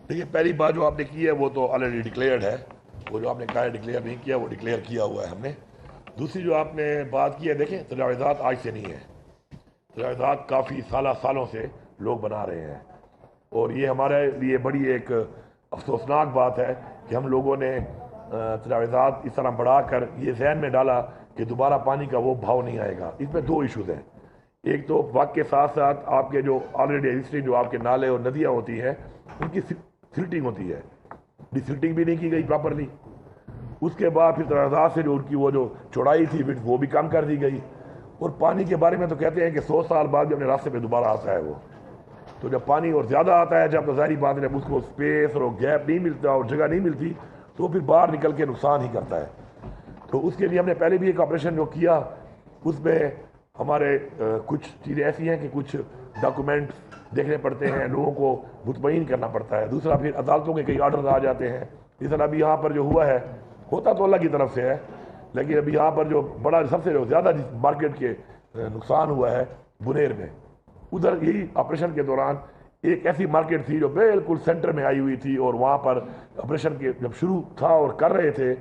دیکھیے پہلی بات جو آپ نے کی ہے وہ تو آلریڈی ڈکلیئرڈ ہے، وہ جو آپ نے کہا ہے ڈکلیئر نہیں کیا وہ ڈکلیئر کیا ہوا ہے ہم نے۔ دوسری جو آپ نے بات کی ہے، دیکھیں تجاوزات آج سے نہیں ہے، تجاوزات کافی سالوں سے لوگ بنا رہے ہیں، اور یہ ہمارے لیے بڑی ایک افسوسناک بات ہے کہ ہم لوگوں نے تجاوزات اس طرح بڑھا کر یہ ذہن میں ڈالا کہ دوبارہ پانی کا وہ بھاؤ نہیں آئے گا۔ اس میں دو ایشوز ہیں، ایک تو وقت کے ساتھ ساتھ آپ کے جو آلریڈی ایگزسٹنگ جو آپ کے نالے اور ندیاں ہوتی ہیں ان کی سلٹنگ ہوتی ہے، ڈی سلٹنگ بھی نہیں کی گئی پراپرلی، اس کے بعد پھر تجاوزات سے جو ان کی وہ جو چوڑائی تھی وہ بھی کم کر دی گئی، اور پانی کے بارے میں تو کہتے ہیں کہ 100 سال بعد بھی اپنے راستے پہ دوبارہ آتا ہے وہ، تو جب پانی اور زیادہ آتا ہے جب تو ظاہری بات ہے جب اس کو اسپیس اور گیپ نہیں ملتا اور جگہ نہیں ملتی تو پھر باہر نکل کے نقصان ہی کرتا ہے۔ تو اس کے لیے ہم نے پہلے بھی ایک آپریشن جو کیا، اس میں ہمارے کچھ چیزیں ایسی ہیں کہ کچھ ڈاکومنٹ دیکھنے پڑتے ہیں، لوگوں کو مطمئن کرنا پڑتا ہے، دوسرا پھر عدالتوں کے کئی آرڈر آ جاتے ہیں، اس طرح ابھی یہاں پر جو ہوا ہے ہوتا تو اللہ کی طرف سے ہے، لیکن ابھی یہاں پر جو بڑا سب سے جو زیادہ جس مارکیٹ کے نقصان ہوا ہے بنیر میں، ادھر یہی آپریشن کے دوران ایک ایسی مارکیٹ تھی جو بالکل سینٹر میں آئی ہوئی تھی، اور وہاں پر آپریشن کے جب شروع تھا اور کر رہے تھے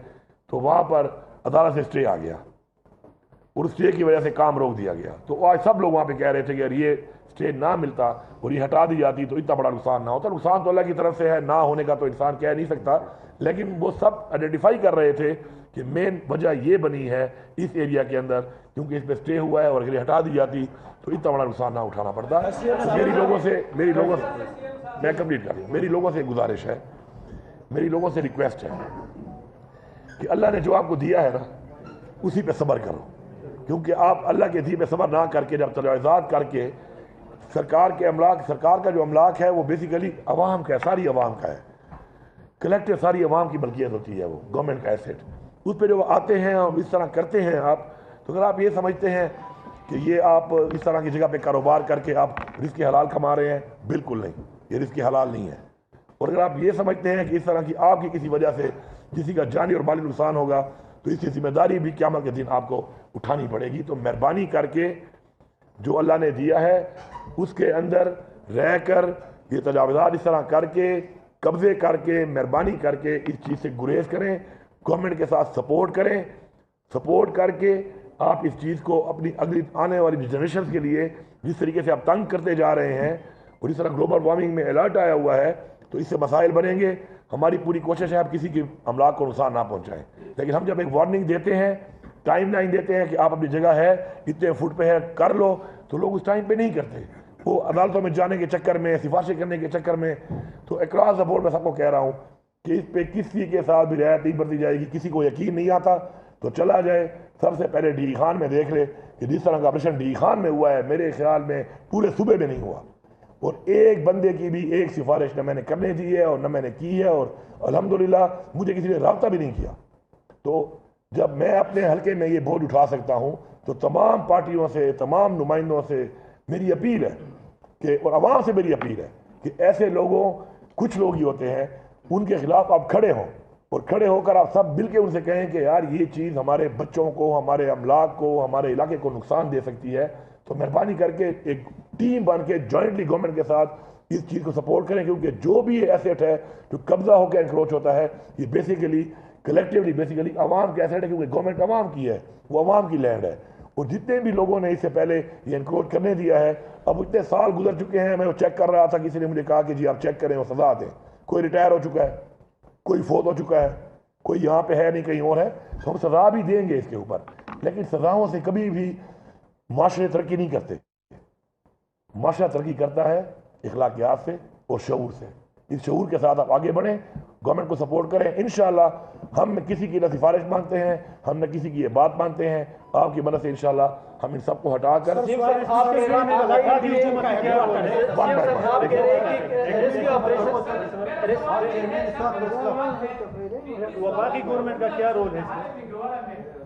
تو وہاں پر عدالت سے اسٹے آ گیا، اور اسٹے کی وجہ سے کام روک دیا گیا۔ تو آج سب لوگ وہاں پہ کہہ رہے تھے کہ اگر یہ اسٹے نہ ملتا اور یہ ہٹا دی جاتی تو اتنا بڑا نقصان نہ ہوتا۔ نقصان تو اللہ کی طرف سے ہے، نہ ہونے کا تو انسان کہہ نہیں سکتا، لیکن وہ سب آئیڈینٹیفائی کر رہے تھے کہ مین وجہ یہ بنی ہے اس ایریا کے اندر، کیونکہ اس پہ اسٹے ہوا ہے اور اگر یہ ہٹا دی جاتی تو اتنا بڑا نقصان نہ اٹھانا پڑتا۔ میری لوگوں سے میں کمپلیٹ کر رہی ہوں، میری لوگوں سے گزارش ہے، میری لوگوں سے ریکویسٹ ہے کہ اللہ نے جو آپ کو دیا ہے نا اسی پہ صبر کرو، کیونکہ آپ اللہ کے دین پہ صبر نہ کر کے جب تجاوزات کر کے سرکار کا جو املاک ہے وہ بیسیکلی عوام کا ہے، ساری عوام کا ہے، کلیکٹو ساری عوام کی ملکیت ہوتی ہے، وہ گورنمنٹ کا ایسٹ، اس پہ جو آتے ہیں اور اس طرح کرتے ہیں آپ، تو اگر آپ یہ سمجھتے ہیں کہ یہ آپ اس طرح کی جگہ پہ کاروبار کر کے آپ رزق حلال کما رہے ہیں، بالکل نہیں، یہ رزق حلال نہیں ہے۔ اور اگر آپ یہ سمجھتے ہیں کہ اس طرح کی آپ کی کسی وجہ سے کسی کا جانی اور مالی نقصان ہوگا تو اس کی ذمہ داری بھی قیامت کے دن آپ کو اٹھانی پڑے گی۔ تو مہربانی کر کے جو اللہ نے دیا ہے اس کے اندر رہ کر یہ تجاوزات اس طرح کر کے قبضے کر کے مہربانی کر کے اس چیز سے گریز کریں، گورنمنٹ کے ساتھ سپورٹ کریں، سپورٹ کر کے آپ اس چیز کو اپنی اگلی آنے والی جنریشنز کے لیے جس طریقے سے آپ تنگ کرتے جا رہے ہیں، اور اس طرح گلوبل وارمنگ میں الرٹ آیا ہوا ہے تو اس سے مسائل بنیں گے۔ ہماری پوری کوشش ہے آپ کسی کی املاک کو نقصان نہ پہنچائیں، لیکن ہم جب ایک وارننگ دیتے ہیں، ٹائم لائن دیتے ہیں کہ آپ اپنی جگہ ہے اتنے فٹ پہ ہے کر لو، تو لوگ اس ٹائم پہ نہیں کرتے، وہ عدالتوں میں جانے کے چکر میں، سفارشیں کرنے کے چکر میں۔ تو اکراس دا بورڈ میں سب کو کہہ رہا ہوں کہ اس پہ کسی کے ساتھ بھی رعایت نہیں برتی جائے گی۔ کسی کو یقین نہیں آتا تو چلا جائے، سب سے پہلے ڈی خان میں دیکھ لے کہ جس طرح کا آپریشن ڈی خان میں ہوا ہے میرے خیال میں پورے صوبے میں نہیں ہوا، اور ایک بندے کی بھی ایک سفارش نہ میں نے کرنے دی ہے اور نہ میں نے کی ہے، اور الحمدللہ مجھے کسی نے رابطہ بھی نہیں کیا۔ تو جب میں اپنے حلقے میں یہ بوجھ اٹھا سکتا ہوں تو تمام پارٹیوں سے، تمام نمائندوں سے میری اپیل ہے کہ، اور عوام سے میری اپیل ہے کہ ایسے لوگوں، کچھ لوگ ہی ہوتے ہیں، ان کے خلاف آپ کھڑے ہوں، اور کھڑے ہو کر آپ سب مل کے ان سے کہیں کہ یار یہ چیز ہمارے بچوں کو، ہمارے املاک کو، ہمارے علاقے کو نقصان دے سکتی ہے، تو مہربانی کر کے ایک ٹیم بن کے جوائنٹلی گورنمنٹ کے ساتھ اس چیز کو سپورٹ کریں، کیونکہ جو بھی ایسیٹ ہے جو قبضہ ہو کے انکروچ ہوتا ہے یہ بیسیکلی بیسیکلی عوام کا ایسیٹ ہے، کیونکہ گورنمنٹ عوام کی ہے، وہ عوام کی لینڈ ہے، اور جتنے بھی لوگوں نے اس سے پہلے یہ انکروچ کرنے دیا ہے، اب اتنے سال گزر چکے ہیں، میں وہ چیک کر رہا تھا، کسی نے مجھے کہا کہ جی آپ چیک کریں وہ سزا دیں، کوئی ریٹائر ہو چکا ہے، کوئی فوت ہو چکا ہے، کوئی یہاں پہ ہے نہیں کہیں اور ہے، تو ہم سزا بھی دیں گے اس کے اوپر، لیکن سزاؤں سے کبھی بھی معاشرے ترقی نہیں کرتے۔ معاشرہ ترقی کرتا ہے اخلاقیات سے اور شعور سے۔ اس شعور کے ساتھ آپ آگے بڑھیں، گورنمنٹ کو سپورٹ کریں، انشاءاللہ ہم نہ کسی کی نہ سفارش مانگتے ہیں، ہم نہ کسی کی یہ بات مانتے ہیں، آپ کی مدد سے انشاءاللہ ہم ان سب کو ہٹا کر باقی گورنمنٹ کا کیا رول ہے؟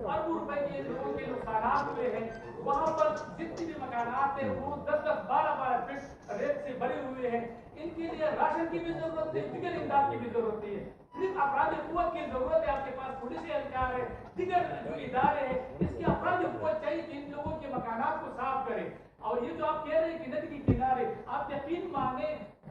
اربوں روپے کے لوگوں کے نقصانات ہوئے ہیں، وہاں پر جتنی بھی مکانات ہیں وہ 10-10 12-12 فٹ ریت سے بھرے ہوئے ہیں، ان کے لیے راشن کی بھی ضرورت ہے، دیگر امداد کی بھی ضرورت ہے، صرف افراد قوت کی ضرورت ہے۔ آپ کے پاس پولیس اہلکار ہے، دیگر جو ادارے ہیں، اس کی افراد قوت چاہیے کہ ان لوگوں کے مکانات کو صاف کریں۔ اور یہ جو آپ کہہ رہے ہیں کہ ندی کے کنارے، آپ یقین مانیں